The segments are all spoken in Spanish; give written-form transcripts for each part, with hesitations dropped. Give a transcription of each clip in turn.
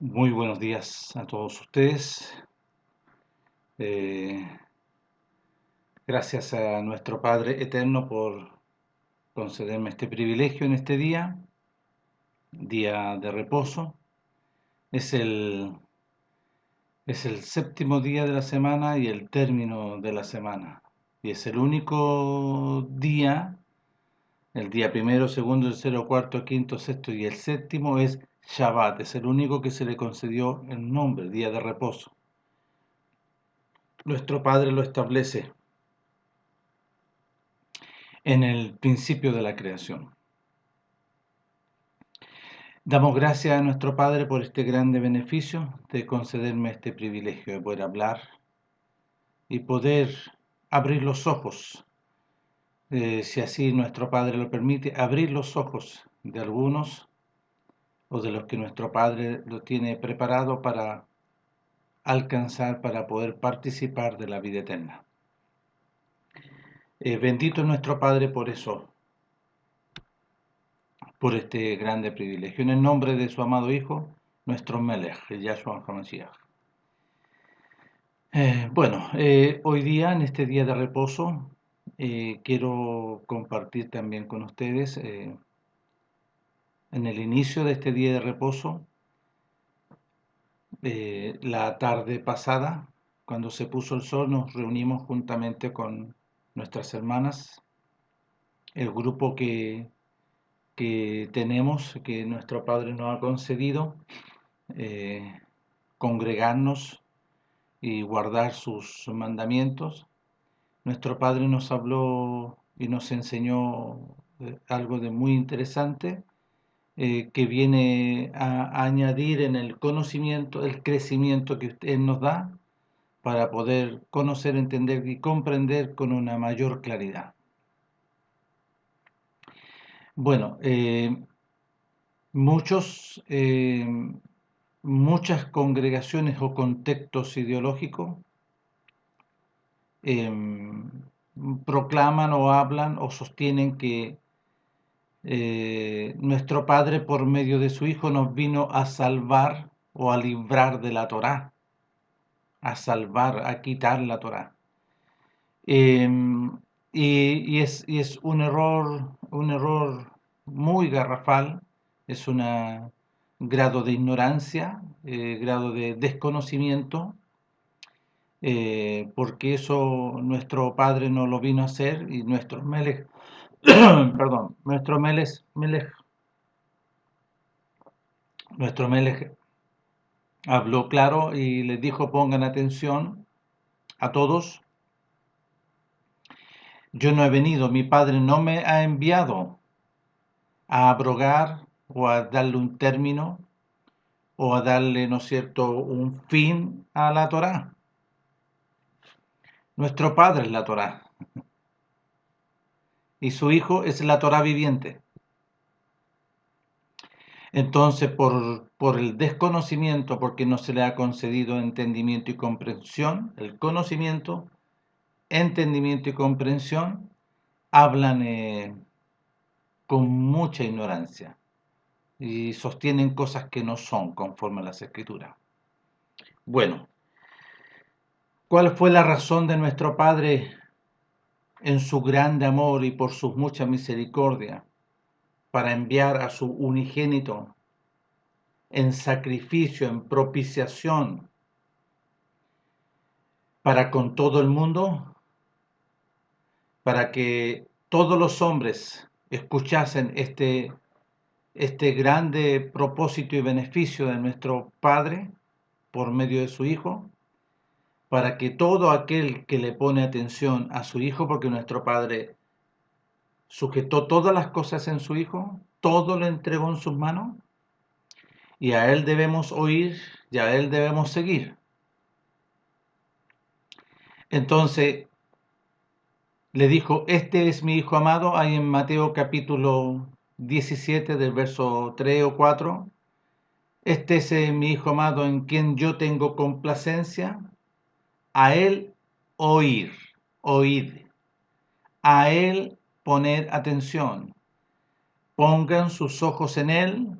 Muy buenos días a todos ustedes. Eh, Gracias a nuestro Padre Eterno por concederme este privilegio en este día de reposo. Es el séptimo día de la semana y el término de la semana. Y es el único día, el día primero, segundo, tercero, cuarto, quinto, sexto y el séptimo es Shabbat. Es el único que se le concedió el nombre, día de reposo. Nuestro Padre lo establece en el principio de la creación. Damos gracias a nuestro Padre por este grande beneficio de concederme este privilegio de poder hablar y poder abrir los ojos, si así nuestro Padre lo permite, abrir los ojos de algunos o de los que nuestro Padre lo tiene preparado para alcanzar, para poder participar de la vida eterna. Bendito es nuestro Padre por eso, por este grande privilegio. En el nombre de su amado Hijo, nuestro Melech, Yahshua HaMashiach. Hoy día, en este día de reposo, quiero compartir también con ustedes, en el inicio de este día de reposo, la tarde pasada, cuando se puso el sol, nos reunimos juntamente con nuestras hermanas, el grupo que tenemos, que nuestro Padre nos ha concedido, eh, congregarnos y guardar sus mandamientos. Nuestro Padre nos habló y nos enseñó algo de muy interesante, que viene a añadir en el conocimiento, el crecimiento que Él nos da para poder conocer, entender y comprender con una mayor claridad. Bueno, muchos, muchas congregaciones o contextos ideológicos proclaman o hablan o sostienen que nuestro Padre por medio de su Hijo nos vino a salvar o a librar de la Torá, a salvar, a quitar la Torá. Eh, y es un error muy garrafal, es un grado de ignorancia, grado de desconocimiento, porque eso nuestro Padre no lo vino a hacer y nuestro Melech, perdón, nuestro Melech habló claro y les dijo: pongan atención a todos, yo no he venido, mi Padre no me ha enviado a abrogar o a darle un término o a darle, ¿no es cierto?, un fin a la Torá. Nuestro Padre es la Torá y su Hijo es la Torá viviente. Entonces, por el desconocimiento, porque no se le ha concedido entendimiento y comprensión, el conocimiento, entendimiento y comprensión, hablan con mucha ignorancia y sostienen cosas que no son conforme a las Escrituras. Bueno, ¿cuál fue la razón de nuestro Padre en su grande amor y por sus mucha misericordia para enviar a su unigénito en sacrificio, en propiciación para con todo el mundo? Para que todos los hombres escuchasen este grande propósito y beneficio de nuestro Padre por medio de su Hijo, para que todo aquel que le pone atención a su Hijo, porque nuestro Padre sujetó todas las cosas en su Hijo, todo lo entregó en sus manos, y a Él debemos oír y a Él debemos seguir. Entonces le dijo: este es mi Hijo amado, ahí en Mateo capítulo 17 del verso 3 o 4. Este es mi Hijo amado en quien yo tengo complacencia. A Él oír, oíd. A Él poner atención. Pongan sus ojos en Él,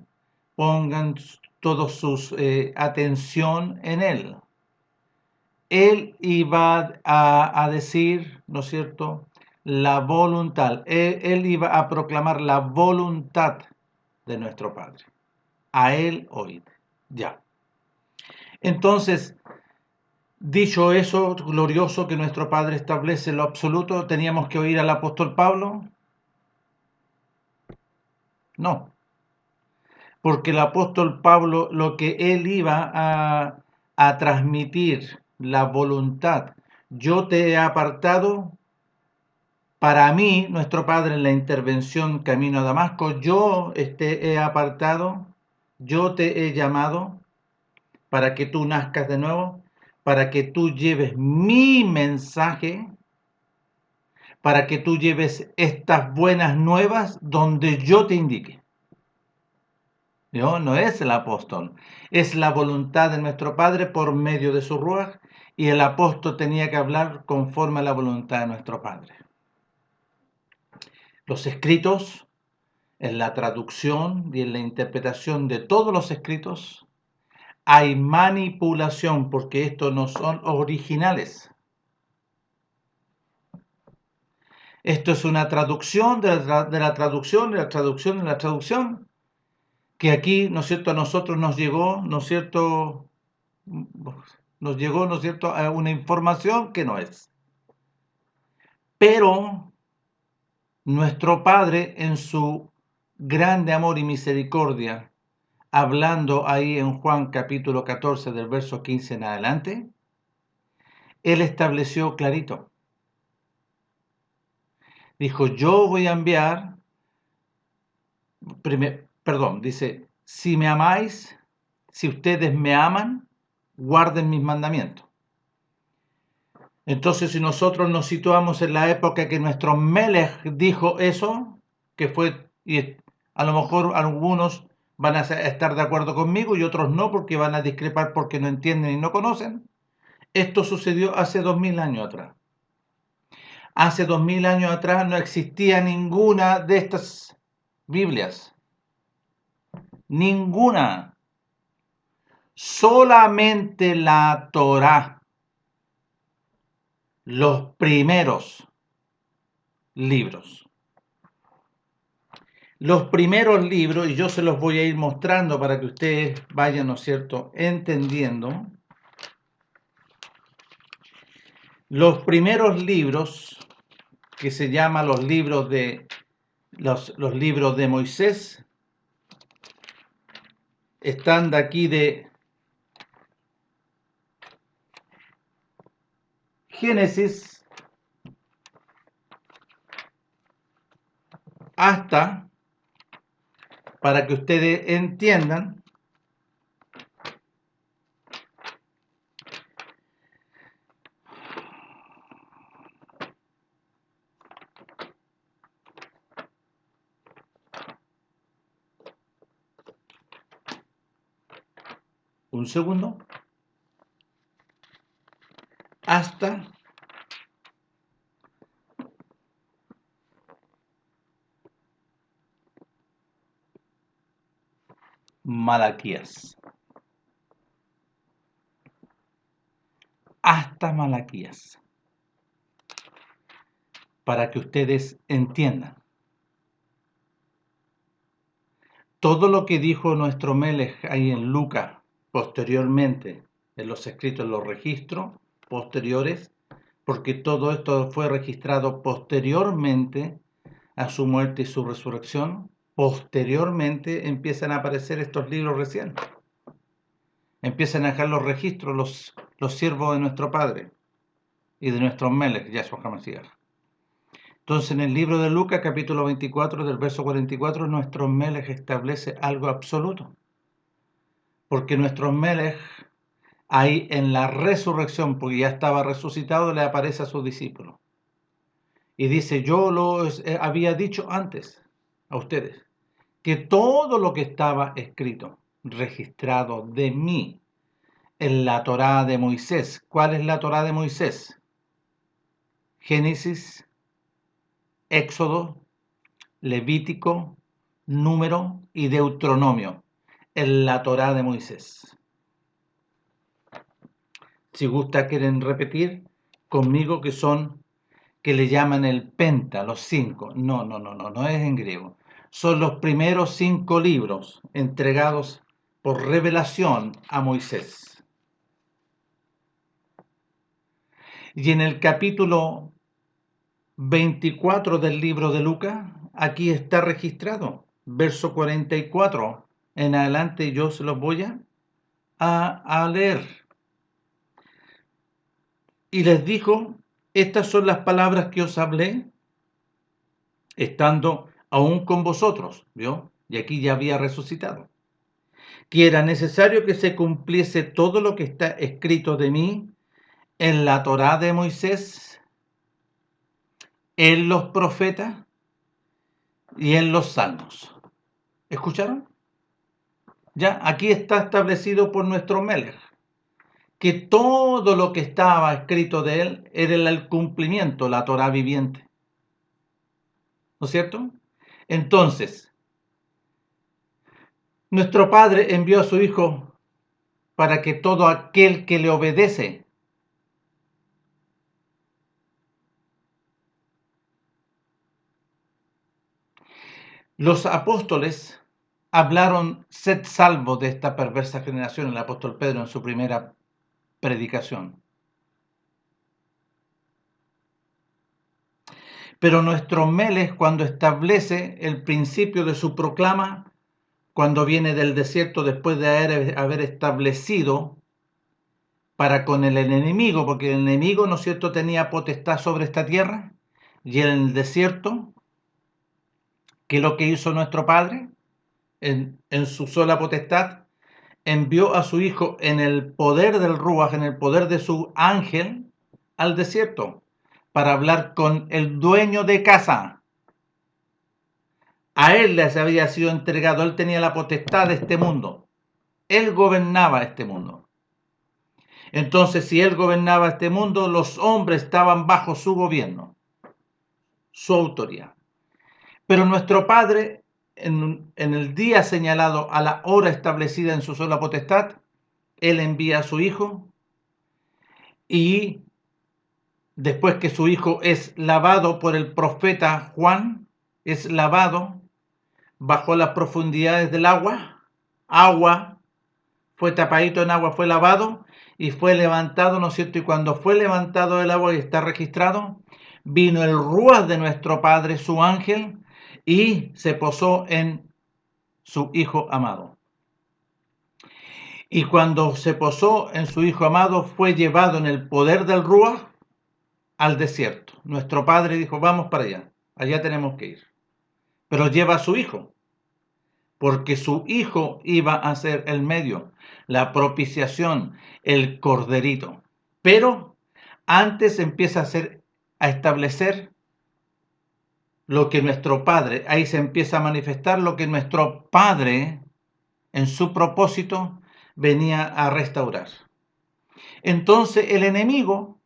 pongan toda su atención en Él. Él iba a decir, ¿no es cierto?, la voluntad. Él iba a proclamar la voluntad de nuestro Padre. A Él oíd. Ya. Entonces, dicho eso glorioso que nuestro Padre establece en lo absoluto, ¿teníamos que oír al apóstol Pablo? No. Porque el apóstol Pablo, lo que él iba a transmitir, la voluntad, yo te he apartado. Para mí, nuestro Padre en la intervención camino a Damasco, yo te he apartado, yo te he llamado para que tú nazcas de nuevo, para que tú lleves mi mensaje, para que tú lleves estas buenas nuevas donde yo te indique. No es el apóstol, es la voluntad de nuestro Padre por medio de su Ruaj, y el apóstol tenía que hablar conforme a la voluntad de nuestro Padre. Los escritos, en la traducción y en la interpretación de todos los escritos, hay manipulación porque estos no son originales. Esto es una traducción de la traducción, de la traducción, de la traducción, que aquí, ¿no es cierto?, a nosotros nos llegó, ¿no es cierto?, nos llegó, ¿no es cierto?, a una información que no es. Pero nuestro Padre, en su grande amor y misericordia, hablando ahí en Juan capítulo 14 del verso 15 en adelante, Él estableció clarito. Dijo, yo voy a enviar, dice, si me amáis, si ustedes me aman, guarden mis mandamientos. Entonces, si nosotros nos situamos en la época que nuestro Melech dijo eso, que fue, y a lo mejor algunos van a estar de acuerdo conmigo y otros no, porque van a discrepar porque no entienden y no conocen. Esto sucedió hace 2000 años atrás. Hace 2000 años atrás no existía ninguna de estas Biblias. Ninguna. Solamente la Torá. Los primeros libros. Los primeros libros, y yo se los voy a ir mostrando para que ustedes vayan, ¿no es cierto?, entendiendo. Los primeros libros, que se llaman los libros de Moisés, están de aquí de Génesis hasta, para que ustedes entiendan, un segundo, hasta Malaquías. Hasta Malaquías. Para que ustedes entiendan. Todo lo que dijo nuestro Melech ahí en Lucas, posteriormente, en los escritos, en los registros posteriores, porque todo esto fue registrado posteriormente a su muerte y su resurrección, posteriormente empiezan a aparecer estos libros recién. Empiezan a dejar los registros los siervos de nuestro Padre y de nuestro Melech, Yahshua HaMashiach. Entonces, en el libro de Lucas, capítulo 24, del verso 44, nuestro Melech establece algo absoluto. Porque nuestro Melech, ahí en la resurrección, porque ya estaba resucitado, le aparece a sus discípulos. Y dice, yo lo había dicho antes a ustedes, que todo lo que estaba escrito, registrado de mí, en la Torá de Moisés. ¿Cuál es la Torá de Moisés? Génesis, Éxodo, Levítico, Número y Deuteronomio. en la Torá de Moisés. Si gusta, quieren repetir conmigo que le llaman el Penta, los 5. No es en griego. Son los primeros 5 libros entregados por revelación a Moisés. Y en el capítulo 24 del libro de Lucas, aquí está registrado, verso 44 en adelante, yo se los voy a leer. Y les dijo, estas son las palabras que os hablé, estando aún con vosotros, ¿vio? Y aquí ya había resucitado. Que era necesario que se cumpliese todo lo que está escrito de mí en la Torá de Moisés, en los profetas y en los salmos. ¿Escucharon? Ya, aquí está establecido por nuestro Melech que todo lo que estaba escrito de él era el cumplimiento, la Torá viviente. ¿No es cierto? Entonces, nuestro Padre envió a su Hijo para que todo aquel que le obedece los apóstoles hablaron sed salvo de esta perversa generación, el apóstol Pedro en su primera predicación. Pero nuestro Melech, cuando establece el principio de su proclama, cuando viene del desierto después de haber establecido para con el enemigo, porque el enemigo, ¿no es cierto?, tenía potestad sobre esta tierra, y en el desierto, ¿qué es lo que hizo nuestro Padre? En su sola potestad, envió a su Hijo en el poder del Ruach, en el poder de su ángel, al desierto, para hablar con el dueño de casa. A él les había sido entregado, él tenía la potestad de este mundo, él gobernaba este mundo. Entonces, si él gobernaba este mundo, los hombres estaban bajo su gobierno, su autoridad. Pero nuestro Padre, en el día señalado, a la hora establecida en su sola potestad, él envía a su Hijo, y después que su Hijo es lavado por el profeta Juan, es lavado bajo las profundidades del agua, fue tapadito en agua, fue lavado y fue levantado, ¿no es cierto? Y cuando fue levantado del agua, y está registrado, vino el Ruach de nuestro Padre, su ángel, y se posó en su Hijo amado. Y cuando se posó en su Hijo amado, fue llevado en el poder del Ruach al desierto. Nuestro Padre dijo, vamos para allá tenemos que ir. Pero lleva a su Hijo, porque su Hijo iba a ser el medio, la propiciación, el corderito. Pero antes empieza a establecer lo que nuestro Padre, ahí se empieza a manifestar lo que nuestro Padre, en su propósito, venía a restaurar. Entonces el enemigo,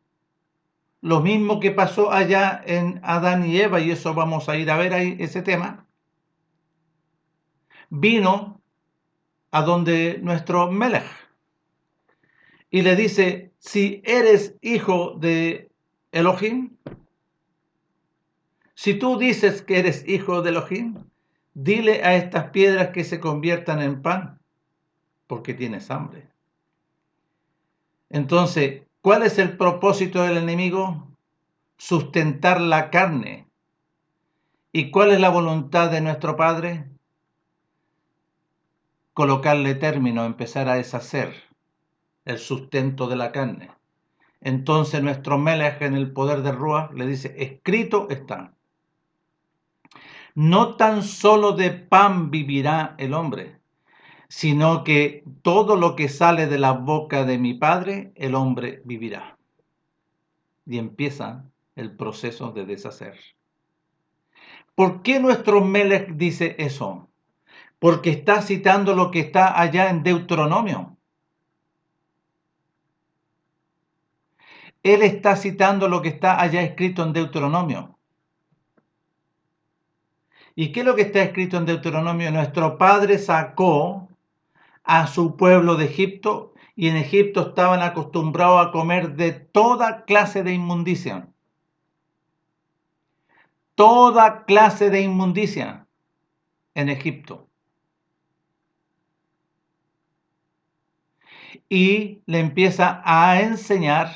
lo mismo que pasó allá en Adán y Eva, y eso vamos a ir a ver ahí ese tema, vino a donde nuestro Melech y le dice, si eres hijo de Elohim, si tú dices que eres hijo de Elohim, dile a estas piedras que se conviertan en pan, porque tienes hambre. Entonces, ¿cuál es el propósito del enemigo? Sustentar la carne. ¿Y cuál es la voluntad de nuestro Padre? Colocarle término, empezar a deshacer el sustento de la carne. Entonces nuestro Melech, en el poder de Ruach, le dice, escrito está. No tan solo de pan vivirá el hombre, sino que todo lo que sale de la boca de mi Padre, el hombre vivirá. Y empieza el proceso de deshacer. ¿Por qué nuestro Melech dice eso? Porque está citando lo que está allá en Deuteronomio. Él está citando lo que está allá escrito en Deuteronomio. ¿Y qué es lo que está escrito en Deuteronomio? Nuestro Padre sacó a su pueblo de Egipto, y en Egipto estaban acostumbrados a comer de toda clase de inmundicia. Toda clase de inmundicia en Egipto. Y le empieza a enseñar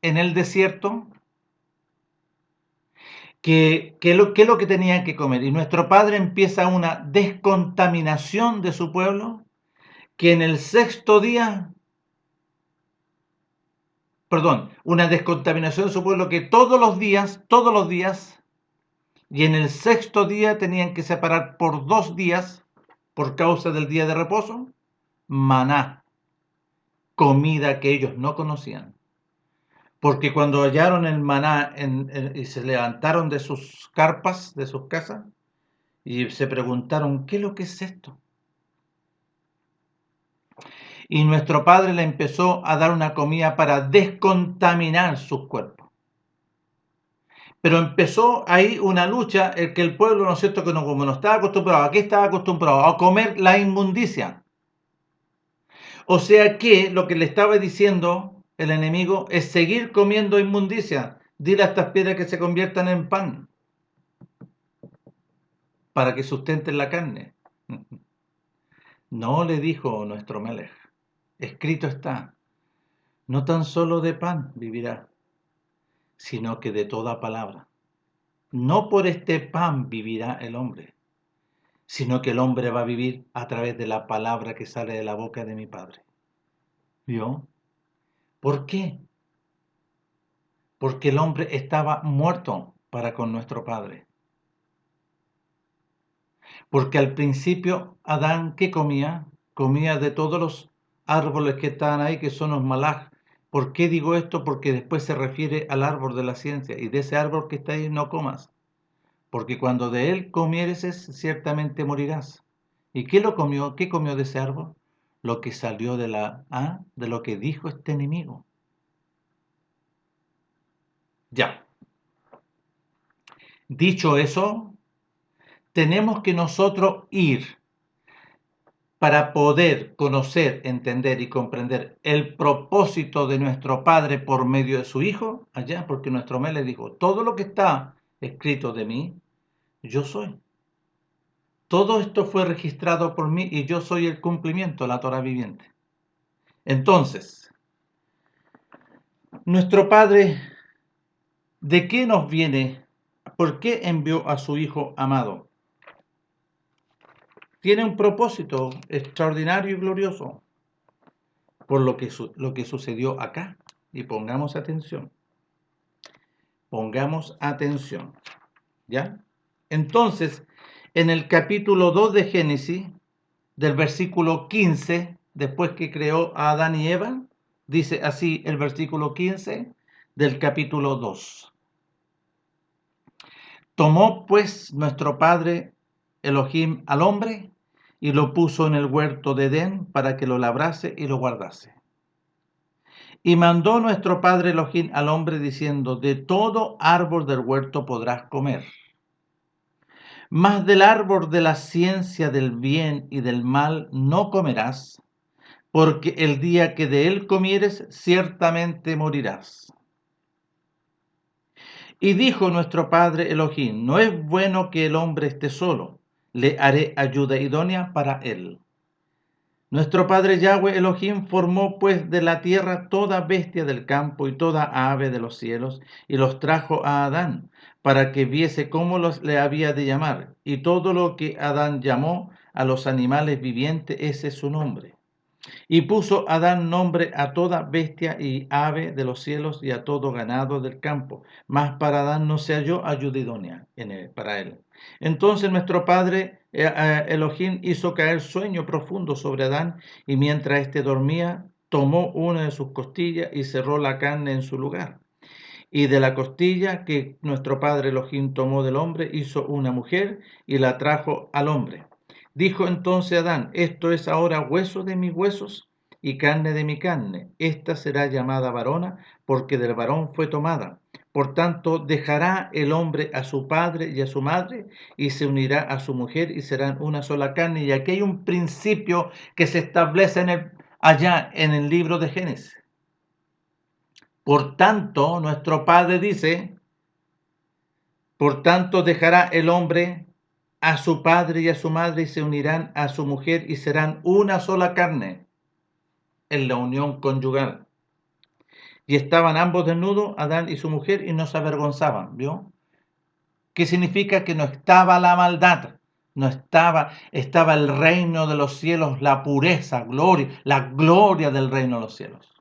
en el desierto qué es lo que tenían que comer. Y nuestro Padre empieza una descontaminación de su pueblo, que en el sexto día, una descontaminación de su pueblo que todos los días, y en el sexto día tenían que separar por 2 días, por causa del día de reposo, maná, comida que ellos no conocían. Porque cuando hallaron el maná y se levantaron de sus carpas, de sus casas, y se preguntaron, ¿qué es lo que es esto? Y nuestro Padre le empezó a dar una comida para descontaminar sus cuerpos. Pero empezó ahí una lucha, el que el pueblo, ¿no es cierto?, que no, como no estaba acostumbrado, ¿a qué estaba acostumbrado? A comer la inmundicia. O sea que lo que le estaba diciendo el enemigo es seguir comiendo inmundicia. Dile a estas piedras que se conviertan en pan, para que sustenten la carne. No, le dijo nuestro Melech, escrito está, no tan solo de pan vivirá, sino que de toda palabra. No por este pan vivirá el hombre, sino que el hombre va a vivir a través de la palabra que sale de la boca de mi Padre. ¿Vio? ¿Por qué? Porque el hombre estaba muerto para con nuestro Padre. Porque al principio Adán, ¿qué comía? Comía de todos los árboles que estaban ahí, que son los malaj. ¿Por qué digo esto? Porque después se refiere al árbol de la ciencia, y de ese árbol que está ahí no comas, porque cuando de él comieres ciertamente morirás. ¿Y qué lo comió? ¿Qué comió de ese árbol? Lo que salió de lo que dijo este enemigo. Ya. Dicho eso, tenemos que nosotros ir para poder conocer, entender y comprender el propósito de nuestro Padre por medio de su Hijo, allá, porque nuestro Mel le dijo, todo lo que está escrito de mí, yo soy. Todo esto fue registrado por mí y yo soy el cumplimiento, la Torah viviente. Entonces, nuestro Padre, ¿de qué nos viene? ¿Por qué envió a su Hijo amado? Tiene un propósito extraordinario y glorioso por lo que sucedió acá. Y pongamos atención. Pongamos atención. ¿Ya? Entonces, en el capítulo 2 de Génesis, del versículo 15, después que creó a Adán y Eva, dice así el versículo 15 del capítulo 2. Tomó pues nuestro Padre Elohim al hombre y lo puso en el huerto de Edén para que lo labrase y lo guardase. Y mandó nuestro Padre Elohim al hombre diciendo, de todo árbol del huerto podrás comer, mas del árbol de la ciencia del bien y del mal no comerás, porque el día que de él comieres, ciertamente morirás. Y dijo nuestro Padre Elohim, no es bueno que el hombre esté solo, le haré ayuda idónea para él. Nuestro Padre Yahweh Elohim formó pues de la tierra toda bestia del campo y toda ave de los cielos, y los trajo a Adán, para que viese cómo le había de llamar. Y todo lo que Adán llamó a los animales vivientes, ese es su nombre. Y puso Adán nombre a toda bestia y ave de los cielos y a todo ganado del campo. Mas para Adán no se halló ayuda idónea para él. Entonces nuestro Padre Elohim hizo caer sueño profundo sobre Adán, y mientras éste dormía, tomó una de sus costillas y cerró la carne en su lugar. Y de la costilla que nuestro Padre Elohim tomó del hombre, hizo una mujer y la trajo al hombre. Dijo entonces Adán, esto es ahora hueso de mis huesos y carne de mi carne. Esta será llamada varona, porque del varón fue tomada. Por tanto, dejará el hombre a su padre y a su madre y se unirá a su mujer y serán una sola carne. Y aquí hay un principio que se establece allá en el libro de Génesis. Por tanto, nuestro Padre dice, por tanto dejará el hombre a su padre y a su madre y se unirán a su mujer y serán una sola carne en la unión conyugal. Y estaban ambos desnudos, Adán y su mujer, y no se avergonzaban, ¿vio? ¿Qué significa? Que no estaba la maldad, estaba el reino de los cielos, la pureza, la gloria del reino de los cielos.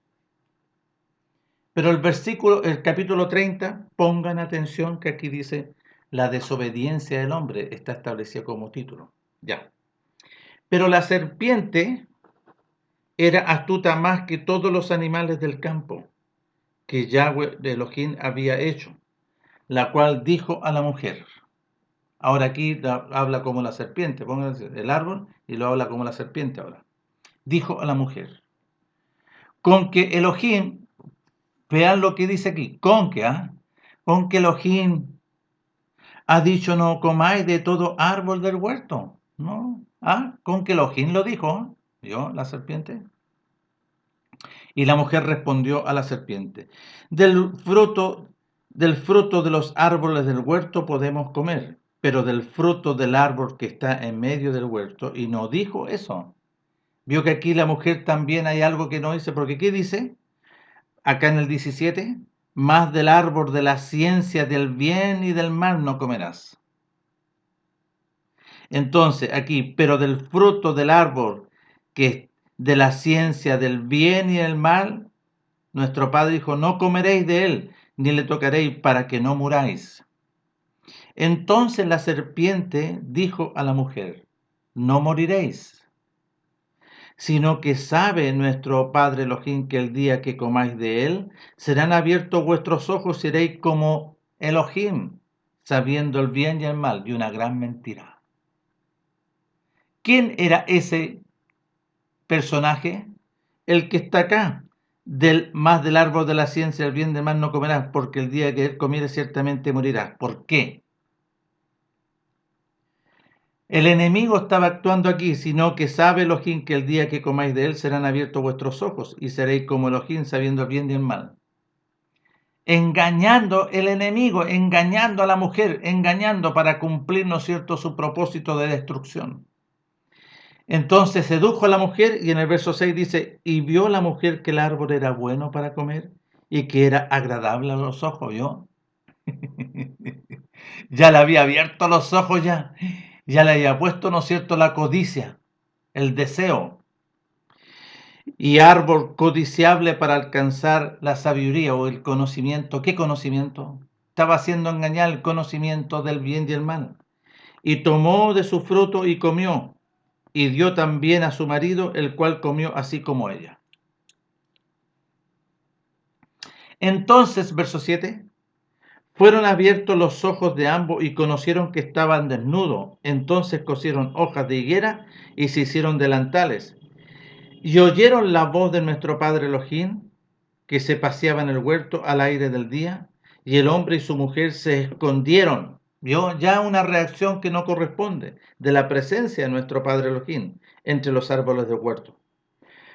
Pero el capítulo 30, pongan atención que aquí dice, la desobediencia del hombre está establecida como título. Ya. Pero la serpiente era astuta más que todos los animales del campo que Yahweh de Elohim había hecho, la cual dijo a la mujer. Ahora aquí habla como la serpiente, pónganse el árbol y lo habla como la serpiente ahora. Dijo a la mujer, con que Elohim, vean lo que dice aquí, con que Elohim ha dicho no comáis de todo árbol del huerto, ¿no? Con que Elohim lo dijo, ¿vio la serpiente? Y la mujer respondió a la serpiente, del fruto de los árboles del huerto podemos comer, pero del fruto del árbol que está en medio del huerto, y no dijo eso. Vio que aquí la mujer también hay algo que no dice, porque ¿qué dice? Acá en el 17, más del árbol de la ciencia del bien y del mal no comerás. Entonces, aquí, pero del fruto del árbol que de la ciencia del bien y del mal, nuestro Padre dijo, no comeréis de él, ni le tocaréis para que no muráis. Entonces la serpiente dijo a la mujer, no moriréis, sino que sabe nuestro Padre Elohim que el día que comáis de él, serán abiertos vuestros ojos y seréis como Elohim, sabiendo el bien y el mal, y una gran mentira. ¿Quién era ese personaje? El que está acá. Más del árbol de la ciencia del bien y del mal no comerás, porque el día que él comiere ciertamente morirás. ¿Por qué? El enemigo estaba actuando aquí, sino que sabe Elohim que el día que comáis de él serán abiertos vuestros ojos y seréis como Elohim sabiendo el bien y el mal. Engañando el enemigo, engañando a la mujer, engañando para cumplir, ¿no es cierto?, su propósito de destrucción. Entonces sedujo a la mujer y en el verso 6 dice, y vio la mujer que el árbol era bueno para comer y que era agradable a los ojos, ¿vio? Ya le había abierto los ojos ya le había puesto, ¿no es cierto?, la codicia, el deseo. Y árbol codiciable para alcanzar la sabiduría o el conocimiento. ¿Qué conocimiento? Estaba haciendo engañar el conocimiento del bien y el mal. Y tomó de su fruto y comió, y dio también a su marido, el cual comió así como ella. Entonces, verso 7, fueron abiertos los ojos de ambos y conocieron que estaban desnudos. Entonces cosieron hojas de higuera y se hicieron delantales. Y oyeron la voz de nuestro padre Elohim, que se paseaba en el huerto al aire del día, y el hombre y su mujer se escondieron. ¿Vio? Ya una reacción que no corresponde de la presencia de nuestro padre Elohim entre los árboles del huerto.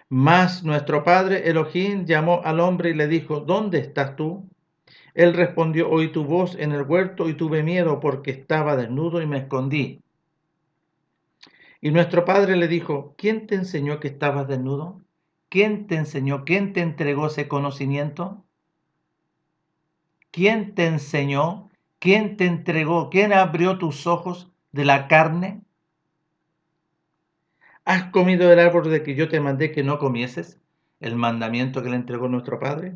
Mas nuestro padre Elohim llamó al hombre y le dijo, ¿dónde estás tú? Él respondió, oí tu voz en el huerto y tuve miedo porque estaba desnudo y me escondí. Y nuestro padre le dijo, ¿quién te enseñó que estabas desnudo? ¿Quién te enseñó? ¿Quién te entregó ese conocimiento? ¿Quién te enseñó? ¿Quién te entregó? ¿Quién abrió tus ojos de la carne? ¿Has comido del árbol de que yo te mandé que no comieses? El mandamiento que le entregó nuestro padre.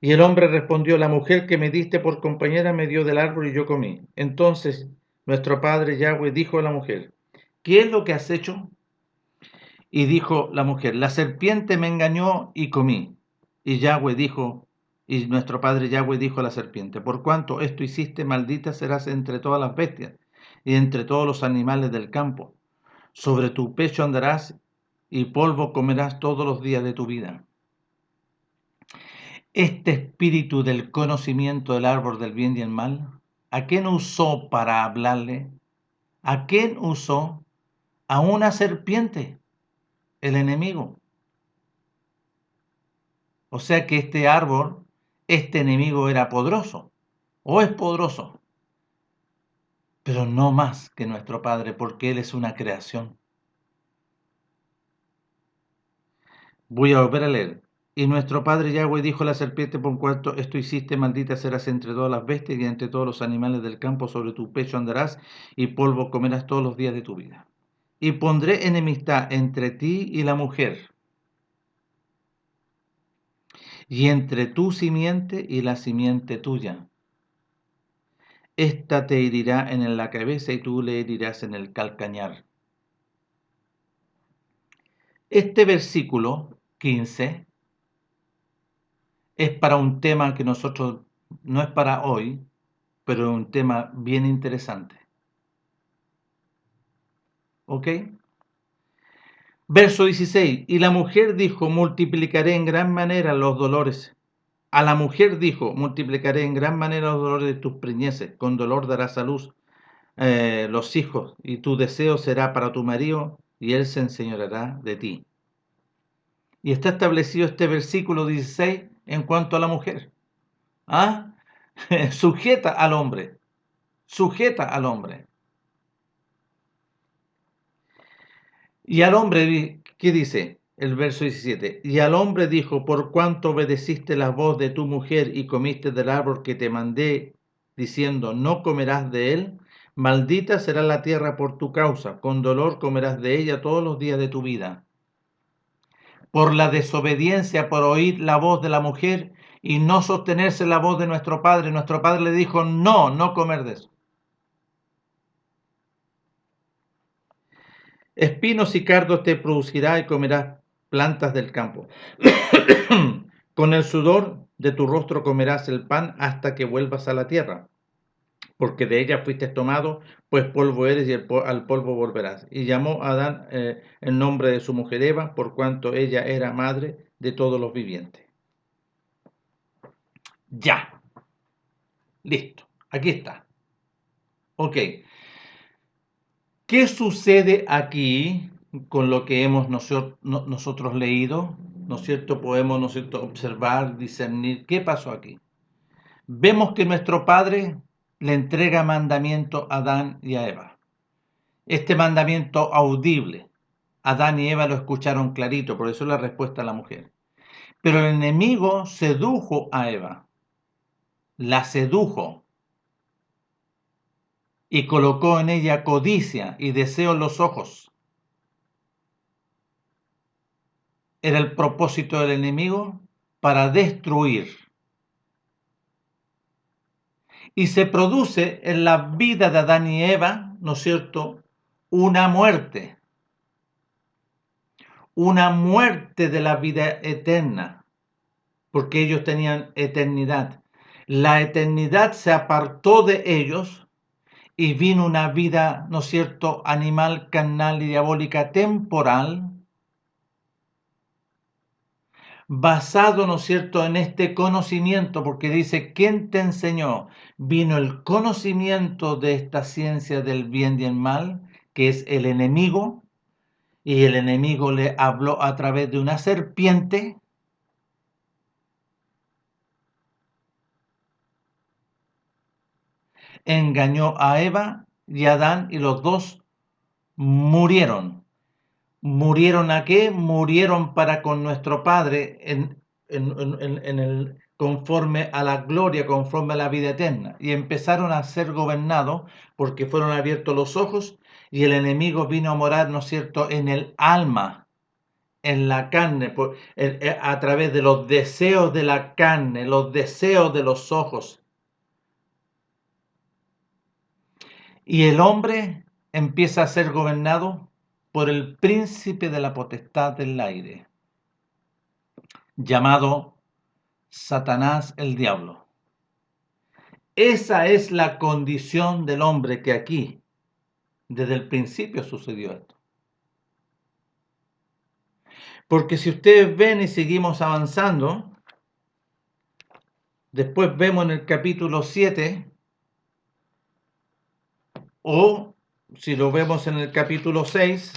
Y el hombre respondió, la mujer que me diste por compañera me dio del árbol y yo comí. Entonces nuestro padre Yahweh dijo a la mujer, ¿qué es lo que has hecho? Y dijo la mujer, la serpiente me engañó y comí. Y nuestro padre Yahweh dijo a la serpiente, por cuanto esto hiciste, maldita serás entre todas las bestias y entre todos los animales del campo. Sobre tu pecho andarás y polvo comerás todos los días de tu vida. este espíritu del conocimiento del árbol del bien y el mal? ¿A quién usó para hablarle? ¿A quién usó? A una serpiente, el enemigo. O sea que este árbol, este enemigo era poderoso, o es poderoso, pero no más que nuestro Padre, porque Él es una creación. Voy a volver a leer. Y nuestro padre Yahweh dijo a la serpiente: por cuanto esto hiciste, maldita serás entre todas las bestias y entre todos los animales del campo, sobre tu pecho andarás y polvo comerás todos los días de tu vida. Y pondré enemistad entre ti y la mujer, y entre tu simiente y la simiente tuya. Esta te herirá en la cabeza y tú le herirás en el calcañar. Este versículo 15 es para un tema que nosotros, no es para hoy, pero es un tema bien interesante. ¿Ok? Verso 16. Y la mujer dijo: multiplicaré en gran manera los dolores. A la mujer dijo: multiplicaré en gran manera los dolores de tus preñeces. Con dolor darás a luz los hijos, y tu deseo será para tu marido, y él se enseñoreará de ti. Y está establecido este versículo 16 en cuanto a la mujer. ¿Ah? Sujeta al hombre. Sujeta al hombre. Y al hombre, ¿qué dice el verso 17? Y al hombre dijo: por cuanto obedeciste la voz de tu mujer y comiste del árbol que te mandé, diciendo: no comerás de él, maldita será la tierra por tu causa, con dolor comerás de ella todos los días de tu vida. Por la desobediencia, por oír la voz de la mujer y no sostenerse la voz de nuestro padre le dijo: no, no comer de eso. Espinos y cardos te producirá y comerás plantas del campo. Con el sudor de tu rostro comerás el pan hasta que vuelvas a la tierra, porque de ella fuiste tomado, pues polvo eres y al polvo volverás. Y llamó a Adán el nombre de su mujer Eva, por cuanto ella era madre de todos los vivientes. Ya, listo, aquí está. Ok, ¿qué sucede aquí con lo que hemos nosotros leído? ¿No es cierto? Podemos, ¿no es cierto?, observar, discernir. ¿Qué pasó aquí? Vemos que nuestro Padre le entrega mandamiento a Adán y a Eva. Este mandamiento audible, Adán y Eva lo escucharon clarito, por eso es la respuesta a la mujer. Pero el enemigo sedujo a Eva, la sedujo y colocó en ella codicia y deseo en los ojos. Era el propósito del enemigo para destruir. Y se produce en la vida de Adán y Eva, ¿no es cierto?, una muerte de la vida eterna, porque ellos tenían eternidad. La eternidad se apartó de ellos y vino una vida, ¿no es cierto?, animal, carnal y diabólica temporal, basado, ¿no es cierto?, en este conocimiento, porque dice: ¿quién te enseñó? Vino el conocimiento de esta ciencia del bien y el mal, que es el enemigo, y el enemigo le habló a través de una serpiente, engañó a Eva y a Adán, y los dos murieron. ¿Murieron a qué? Murieron para con nuestro Padre conforme a la gloria, conforme a la vida eterna. Y empezaron a ser gobernados porque fueron abiertos los ojos y el enemigo vino a morar, ¿no es cierto?, en el alma, en la carne, a través de los deseos de la carne, los deseos de los ojos. Y el hombre empieza a ser gobernado por el príncipe de la potestad del aire, llamado Satanás el diablo. Esa es la condición del hombre, que aquí, desde el principio, sucedió esto. Porque si ustedes ven y seguimos avanzando, Después vemos en el capítulo 7, o si lo vemos en el capítulo 6,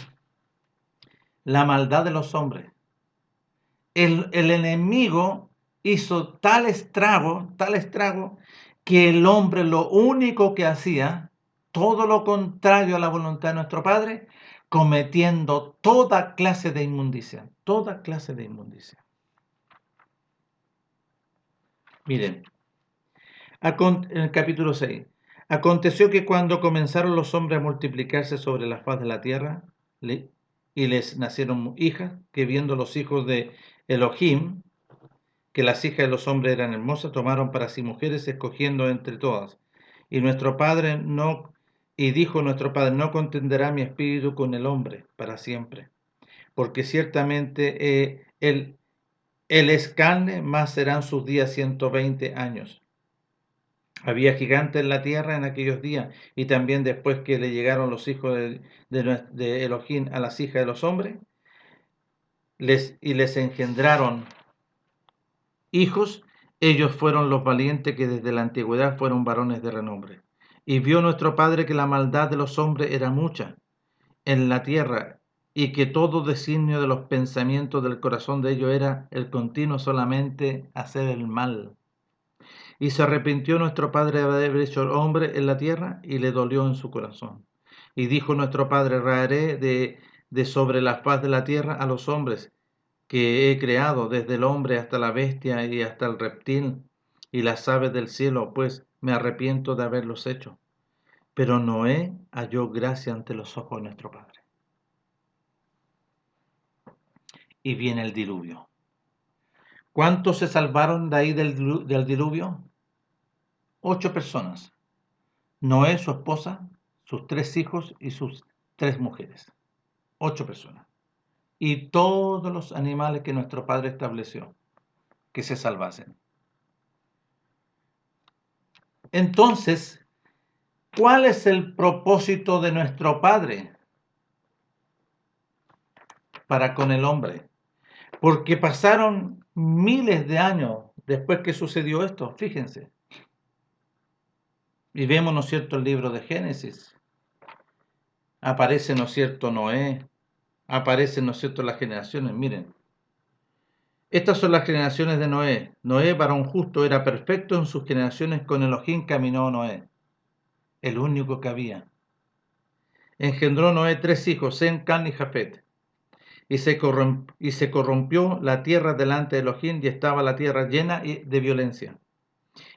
la maldad de los hombres. El enemigo hizo tal estrago, que el hombre lo único que hacía, todo lo contrario a la voluntad de nuestro Padre, cometiendo toda clase de inmundicia, toda clase de inmundicia. Miren, en el capítulo 6, aconteció que cuando comenzaron los hombres a multiplicarse sobre la faz de la tierra, y les nacieron hijas, que viendo los hijos de Elohim, que las hijas de los hombres eran hermosas, tomaron para sí mujeres, escogiendo entre todas. Y dijo nuestro Padre, no contenderá mi espíritu con el hombre para siempre, porque ciertamente él es carne, más serán sus días 120 años. Había gigantes en la tierra en aquellos días, y también después que le llegaron los hijos de Elohim a las hijas de los hombres, les engendraron hijos. Ellos fueron los valientes que desde la antigüedad fueron varones de renombre. Y vio nuestro Padre que la maldad de los hombres era mucha en la tierra, y que todo designio de los pensamientos del corazón de ellos era el continuo solamente hacer el mal. Y se arrepintió nuestro Padre de haber hecho hombre en la tierra, y le dolió en su corazón. Y dijo nuestro Padre, raeré de sobre la faz de la tierra a los hombres que he creado, desde el hombre hasta la bestia y hasta el reptil y las aves del cielo, pues me arrepiento de haberlos hecho. Pero Noé halló gracia ante los ojos de nuestro Padre. Y viene el diluvio. ¿Cuántos se salvaron de ahí del diluvio? 8 personas. Noé, su esposa, sus 3 hijos y sus 3 mujeres. 8 personas. Y todos los animales que nuestro Padre estableció que se salvasen. Entonces, ¿cuál es el propósito de nuestro Padre para con el hombre? Porque pasaron miles de años después que sucedió esto, fíjense. Y vemos, ¿no es cierto?, el libro de Génesis. Aparece, ¿no es cierto?, Noé. Aparecen, ¿no es cierto?, las generaciones. Miren, estas son las generaciones de Noé. Noé, varón justo, era perfecto en sus generaciones, con Elohim caminó Noé, el único que había. Engendró Noé 3 hijos, Sem, Cam y Jafet. Y se corrompió la tierra delante de Elohim, y estaba la tierra llena de violencia.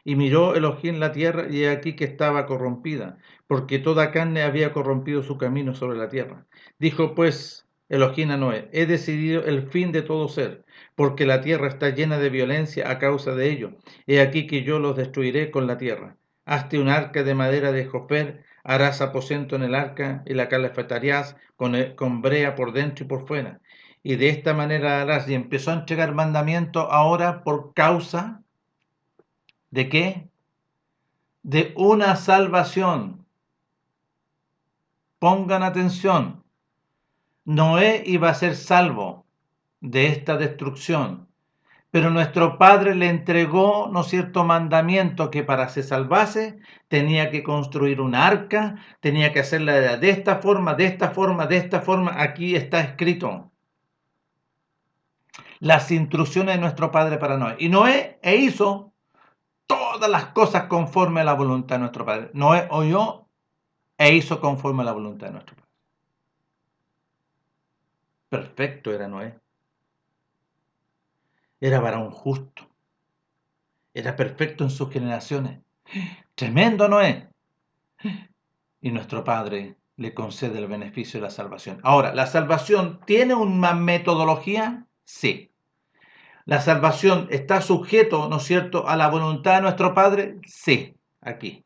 Y miró Elohim la tierra, y he aquí que estaba corrompida, porque toda carne había corrompido su camino sobre la tierra. Dijo pues Elohim a Noé, he decidido el fin de todo ser, porque la tierra está llena de violencia a causa de ello. He aquí que yo los destruiré con la tierra. Hazte un arca de madera de Jofer, harás aposento en el arca, y la calefactarás con brea por dentro y por fuera. Y de esta manera harás. Y empezó a entregar mandamientos ahora por causa ¿de qué? De una salvación. Pongan atención. Noé iba a ser salvo de esta destrucción, pero nuestro Padre le entregó, ¿no es cierto?, mandamiento que para se salvase tenía que construir un arca, tenía que hacerla de esta forma, de esta forma, de esta forma. Aquí está escrito las instrucciones de nuestro Padre para Noé. Y Noé hizo todas las cosas conforme a la voluntad de nuestro Padre. Noé oyó e hizo conforme a la voluntad de nuestro Padre. Perfecto era Noé. Era varón justo. Era perfecto en sus generaciones. Tremendo Noé. Y nuestro Padre le concede el beneficio de la salvación. Ahora, ¿la salvación tiene una metodología? Sí. ¿La salvación está sujeto, ¿no es cierto?, a la voluntad de nuestro Padre? Sí, aquí.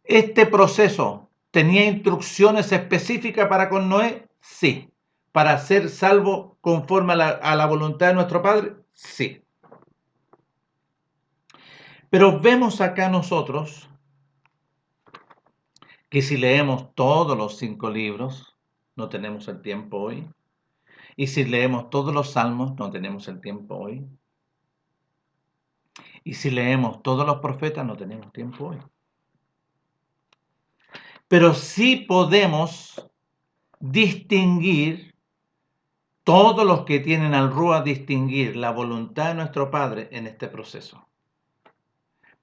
¿Este proceso tenía instrucciones específicas para con Noé? Sí. ¿Para ser salvo conforme a la voluntad de nuestro Padre? Sí. Pero vemos acá nosotros que si leemos todos los 5 libros, no tenemos el tiempo hoy. Y si leemos todos los salmos, no tenemos el tiempo hoy. Y si leemos todos los profetas no tenemos tiempo hoy. Pero sí podemos distinguir, todos los que tienen al Rúa, distinguir la voluntad de nuestro Padre en este proceso.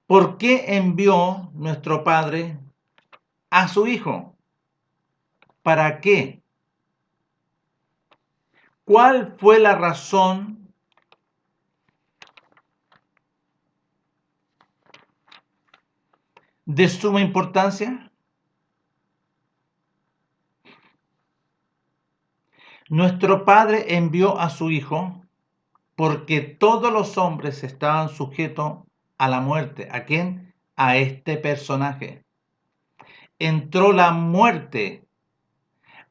¿Por qué envió nuestro Padre a su Hijo? ¿Para qué? ¿Cuál fue la razón de suma importancia? Nuestro Padre envió a su Hijo porque todos los hombres estaban sujetos a la muerte. ¿A quién? A este personaje. Entró la muerte.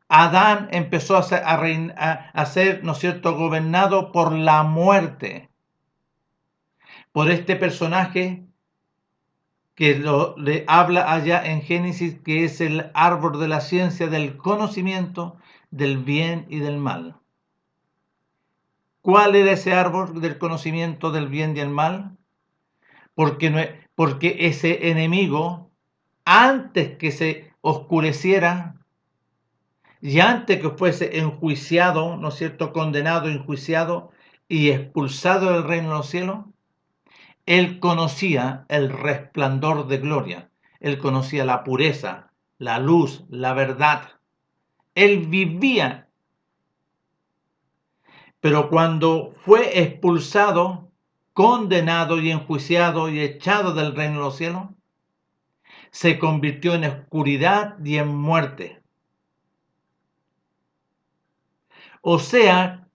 Adán empezó a ser, ¿no es cierto?, gobernado por la muerte. Por este personaje que le habla allá en Génesis, que es el árbol de la ciencia del conocimiento del bien y del mal. ¿Cuál era ese árbol del conocimiento del bien y el mal? Porque ese enemigo, antes que se oscureciera y antes que fuese enjuiciado, ¿no es cierto?, condenado, enjuiciado y expulsado del reino de los cielos, él conocía el resplandor de gloria, él conocía la pureza, la luz, la verdad. Él vivía. Pero cuando fue expulsado, condenado y enjuiciado y echado del reino de los cielos, se convirtió en oscuridad y en muerte. O sea,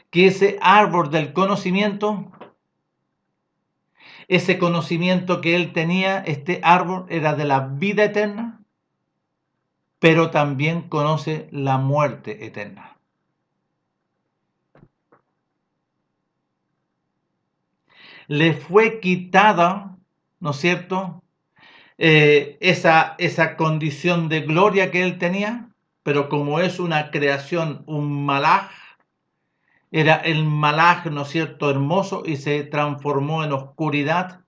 que ese árbol del conocimiento, ese conocimiento que él tenía, este árbol era de la vida eterna, pero también conoce la muerte eterna. Le fue quitada, ¿no es cierto?, esa condición de gloria que él tenía, pero como es una creación, un malaj, era el malaj, ¿no es cierto?, hermoso, y se transformó en oscuridad.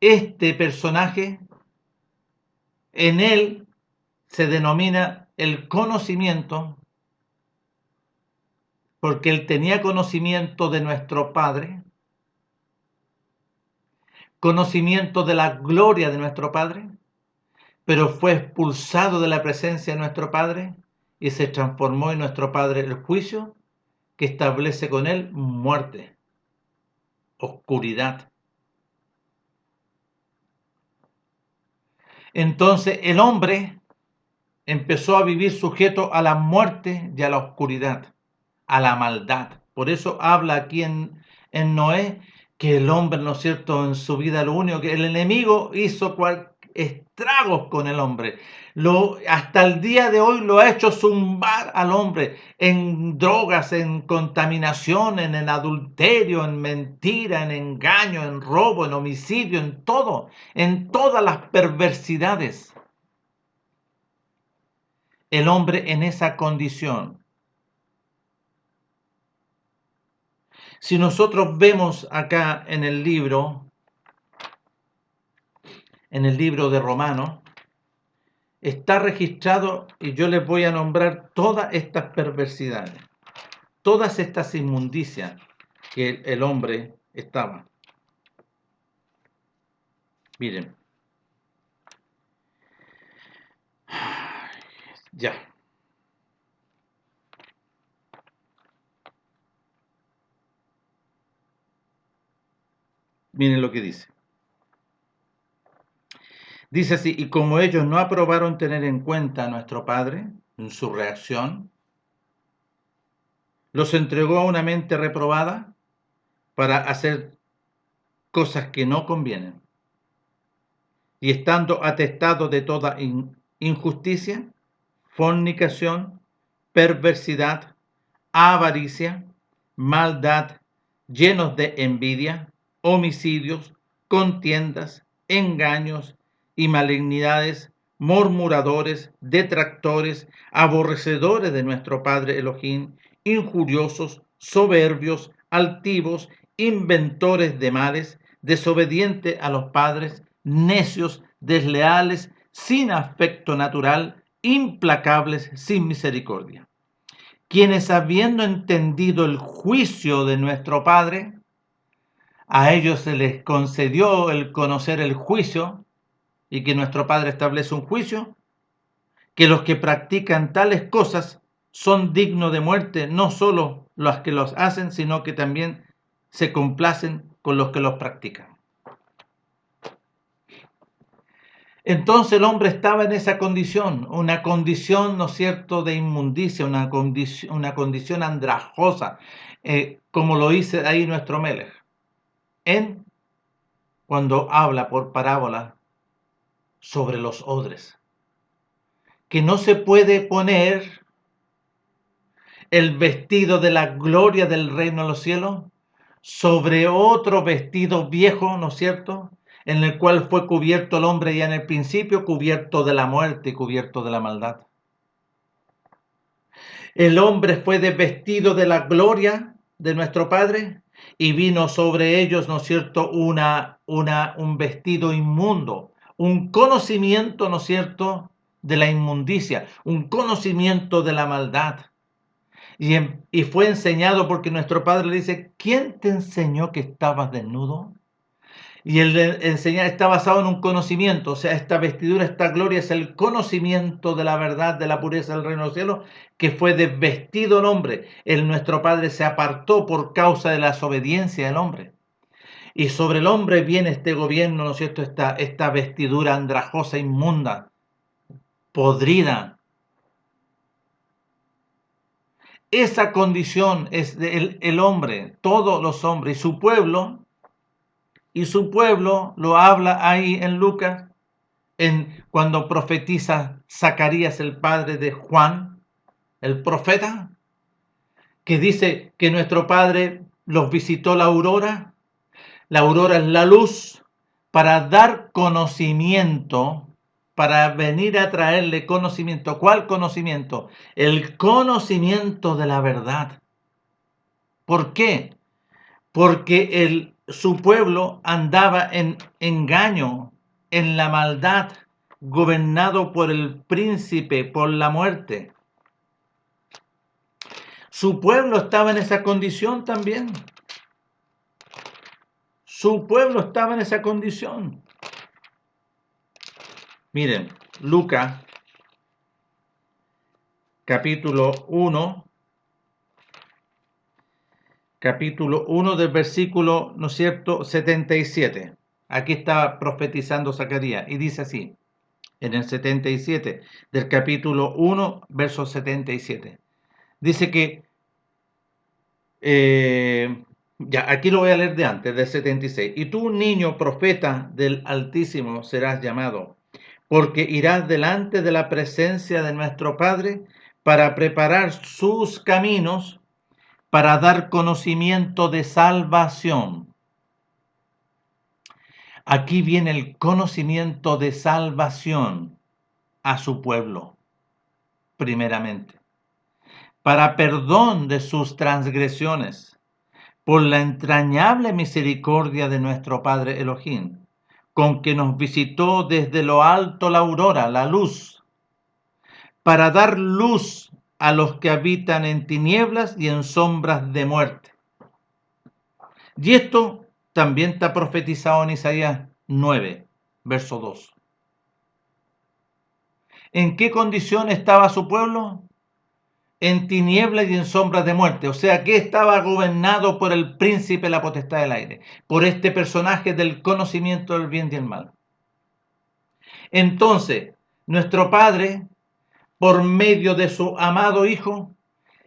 Este personaje, en él se denomina el conocimiento, porque él tenía conocimiento de nuestro Padre, conocimiento de la gloria de nuestro Padre, pero fue expulsado de la presencia de nuestro Padre y se transformó en nuestro Padre el juicio, que establece con él muerte, oscuridad. Entonces el hombre empezó a vivir sujeto a la muerte y a la oscuridad, a la maldad. Por eso habla aquí en Noé que el hombre, ¿no es cierto?, en su vida lo único que el enemigo hizo estragos con el hombre. Hasta el día de hoy lo ha hecho zumbar al hombre en drogas, en contaminación, en adulterio, en mentira, en engaño, en robo, en homicidio, en todo, en todas las perversidades. El hombre en esa condición. Si nosotros vemos acá en el libro de Romanos, está registrado, y yo les voy a nombrar todas estas perversidades, todas estas inmundicias que el hombre estaba. Miren. Ya. Miren lo que dice. Dice así: y como ellos no aprobaron tener en cuenta a nuestro Padre en su reacción, los entregó a una mente reprobada para hacer cosas que no convienen. Y estando atestados de toda injusticia, fornicación, perversidad, avaricia, maldad, llenos de envidia, homicidios, contiendas, engaños y malignidades, murmuradores, detractores, aborrecedores de nuestro Padre Elohim, injuriosos, soberbios, altivos, inventores de males, desobedientes a los padres, necios, desleales, sin afecto natural, implacables, sin misericordia. Quienes habiendo entendido el juicio de nuestro Padre, a ellos se les concedió el conocer el juicio y que nuestro Padre establece un juicio, que los que practican tales cosas son dignos de muerte, no solo los que los hacen, sino que también se complacen con los que los practican. Entonces el hombre estaba en esa condición, una condición, ¿no es cierto?, de inmundicia, una condición andrajosa, como lo dice ahí nuestro Melech, cuando habla por parábola sobre los odres, que no se puede poner el vestido de la gloria del reino de los cielos sobre otro vestido viejo, ¿no es cierto?, en el cual fue cubierto el hombre ya en el principio, cubierto de la muerte y cubierto de la maldad. El hombre fue desvestido de la gloria de nuestro Padre y vino sobre ellos, ¿no es cierto?, un vestido inmundo, un conocimiento, ¿no es cierto?, de la inmundicia, un conocimiento de la maldad. Y fue enseñado porque nuestro Padre le dice, ¿quién te enseñó que estabas desnudo? Y el enseñar está basado en un conocimiento, o sea, esta vestidura, esta gloria es el conocimiento de la verdad, de la pureza del reino de los cielos, que fue desvestido el hombre. Nuestro Padre se apartó por causa de la desobediencia del hombre. Y sobre el hombre viene este gobierno, ¿no es cierto?, esta vestidura andrajosa, inmunda, podrida. Esa condición es el hombre, todos los hombres y su pueblo lo habla ahí en Lucas, cuando profetiza Zacarías, el padre de Juan, el profeta, que dice que nuestro Padre los visitó la aurora. La aurora es la luz para dar conocimiento, para venir a traerle conocimiento. ¿Cuál conocimiento? El conocimiento de la verdad. ¿Por qué? Porque su pueblo andaba en engaño, en la maldad, gobernado por el príncipe, por la muerte. Su pueblo estaba en esa condición también. Su pueblo estaba en esa condición. Miren, Lucas, capítulo 1 del versículo, ¿no es cierto?, 77. Aquí está profetizando Zacarías y dice así, en el 77 del capítulo 1, verso 77. Dice que, ya, aquí lo voy a leer de antes, del 76. Y tú, niño profeta del Altísimo, serás llamado, porque irás delante de la presencia de nuestro Padre para preparar sus caminos, para dar conocimiento de salvación. Aquí viene el conocimiento de salvación a su pueblo, primeramente, para perdón de sus transgresiones, por la entrañable misericordia de nuestro Padre Elohim, con que nos visitó desde lo alto la aurora, la luz, para dar luz a los que habitan en tinieblas y en sombras de muerte. Y esto también está profetizado en Isaías 9, verso 2. ¿En qué condición estaba su pueblo? En tinieblas y en sombras de muerte. O sea, que estaba gobernado por el príncipe de la potestad del aire, por este personaje del conocimiento del bien y el mal. Entonces, nuestro Padre, por medio de su amado Hijo,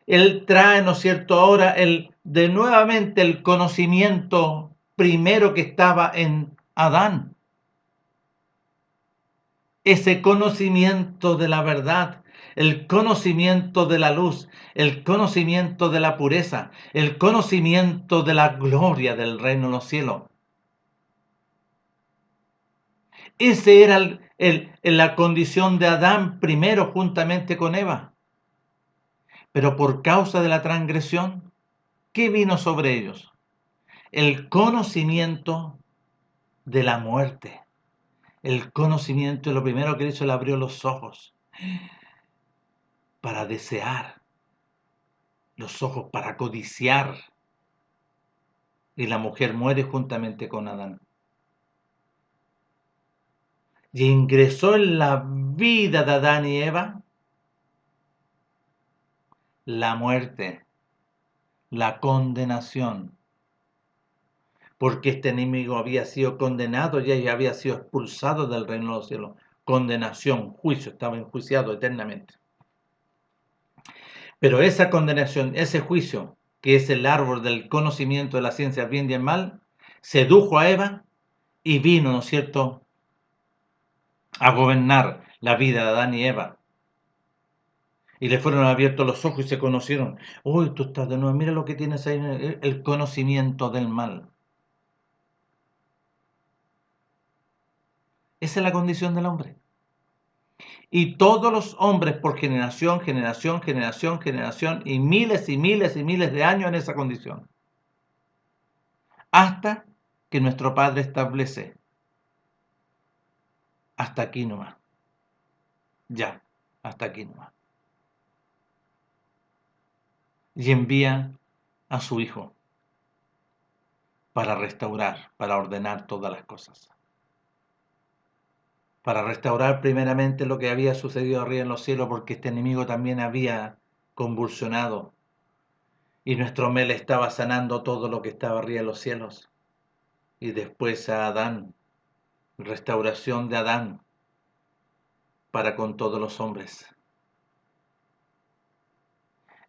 Él trae, ¿no es cierto?, ahora de nuevamente el conocimiento primero que estaba en Adán. Ese conocimiento de la verdad, el conocimiento de la luz, el conocimiento de la pureza, el conocimiento de la gloria del reino de los cielos. Ese era la condición de Adán primero juntamente con Eva. Pero por causa de la transgresión, ¿qué vino sobre ellos? el conocimiento de la muerte. El conocimiento, lo primero que hizo, le abrió los ojos para desear, los ojos para codiciar. Y la mujer muere juntamente con Adán. Y ingresó en la vida de Adán y Eva la muerte, la condenación. Porque este enemigo había sido condenado y ella había sido expulsado del reino de los cielos. Condenación, juicio, estaba enjuiciado eternamente. Pero esa condenación, ese juicio, que es el árbol del conocimiento de la ciencia del bien y el mal, sedujo a Eva y vino, ¿no es cierto?, a gobernar la vida de Adán y Eva. Y le fueron abiertos los ojos y se conocieron. Uy, tú estás de nuevo, mira lo que tienes ahí, el conocimiento del mal. Esa es la condición del hombre. Y todos los hombres por generación, generación, generación, generación, y miles y miles y miles de años en esa condición. Hasta que nuestro Padre establece. Hasta aquí nomás. Ya, hasta aquí nomás. Y envía a su Hijo para restaurar, para ordenar todas las cosas. Para restaurar primeramente lo que había sucedido arriba en los cielos, porque este enemigo también había convulsionado y nuestro Mel estaba sanando todo lo que estaba arriba en los cielos. Y después a Adán, restauración de Adán para con todos los hombres.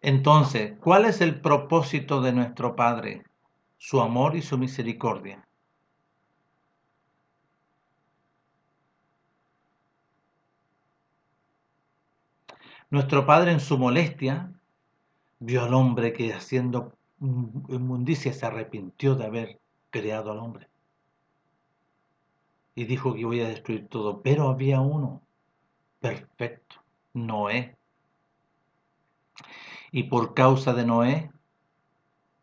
Entonces, ¿cuál es el propósito de nuestro Padre? Su amor y su misericordia. Nuestro Padre, en su molestia, vio al hombre que, haciendo inmundicia, se arrepintió de haber creado al hombre. Y dijo que voy a destruir todo. Pero había uno perfecto, Noé. Y por causa de Noé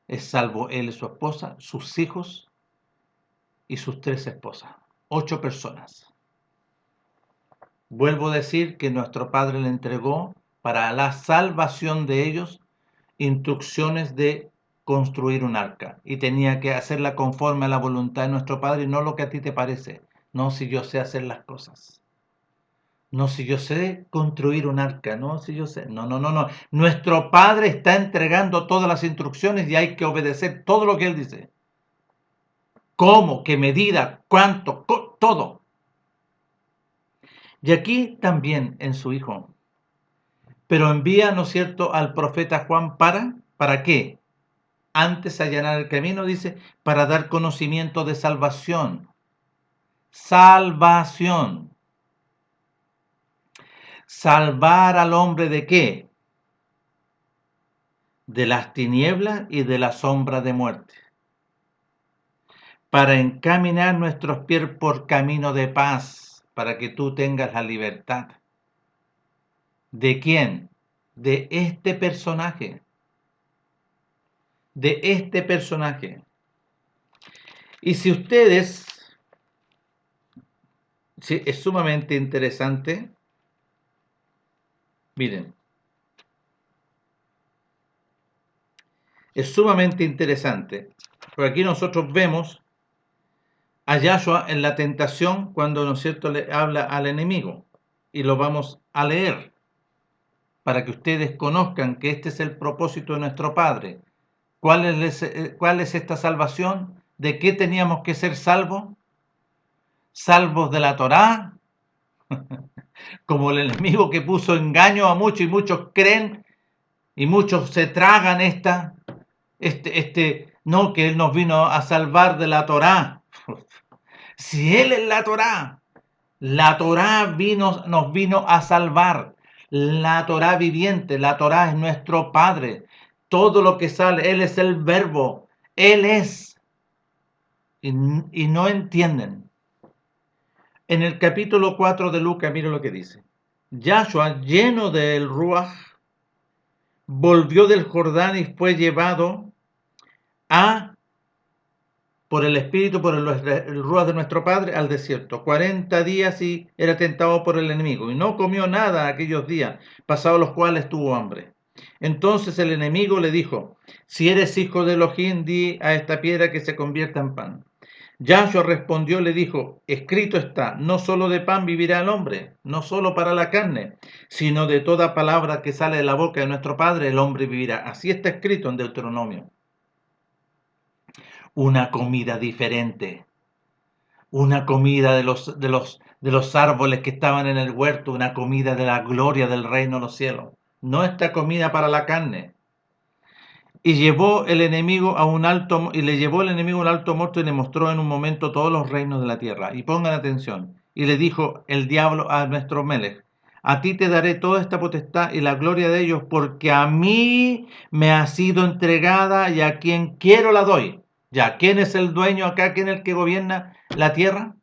es salvo él y su esposa, sus hijos y sus 3 esposas. 8 personas. Vuelvo a decir que nuestro Padre le entregó para la salvación de ellos instrucciones de construir un arca. Y tenía que hacerla conforme a la voluntad de nuestro Padre y no lo que a ti te parece. No si yo sé hacer las cosas. No si yo sé construir un arca. No si yo sé. No, no, no, no. Nuestro Padre está entregando todas las instrucciones y hay que obedecer todo lo que Él dice. ¿Cómo? ¿Qué medida? ¿Cuánto? Todo. Y aquí también en su Hijo. Pero envía, ¿no es cierto?, al profeta Juan ¿para qué? Antes de allanar el camino, dice, para dar conocimiento de salvación. Salvación. ¿Salvar al hombre de qué? De las tinieblas y de la sombra de muerte. Para encaminar nuestros pies por camino de paz, para que tú tengas la libertad. ¿De quién? De este personaje. De este personaje. Y si ustedes, sí, es sumamente interesante, miren, es sumamente interesante, porque aquí nosotros vemos a Yahshua en la tentación cuando, ¿no es cierto?, le habla al enemigo, y lo vamos a leer, para que ustedes conozcan que este es el propósito de nuestro Padre. ¿Cuál es esta salvación? ¿De qué teníamos que ser salvos? Salvos de la Torá, como el enemigo que puso engaño a muchos y muchos creen y muchos se tragan no, que Él nos vino a salvar de la Torá. Si Él es la Torá nos vino a salvar. La Torá viviente, la Torá es nuestro Padre. Todo lo que sale, Él es el verbo, Él es. Y no entienden. En el capítulo 4 de Lucas, mire lo que dice. Yahshua, lleno del Ruaj, volvió del Jordán y fue llevado a por el Espíritu, por el Ruach de nuestro Padre, al desierto. 40 días y era tentado por el enemigo. Y no comió nada aquellos días, pasados los cuales tuvo hambre. Entonces el enemigo le dijo, si eres hijo de Elohim, di a esta piedra que se convierta en pan. Yahshua respondió, le dijo, escrito está, no solo de pan vivirá el hombre, no solo para la carne, sino de toda palabra que sale de la boca de nuestro Padre, el hombre vivirá. Así está escrito en Deuteronomio. Una comida diferente, una comida de los árboles que estaban en el huerto, una comida de la gloria del reino de los cielos, no esta comida para la carne. Y llevó el enemigo a un alto, y le llevó el enemigo a un alto monte y le mostró en un momento todos los reinos de la tierra. Y pongan atención. Y le dijo el diablo a nuestro Melech, a ti te daré toda esta potestad y la gloria de ellos, porque a mí me ha sido entregada y a quien quiero la doy. Ya, ¿quién es el dueño acá? ¿Quién es el que gobierna la tierra?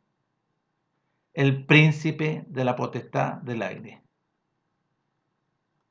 El príncipe de la potestad del aire.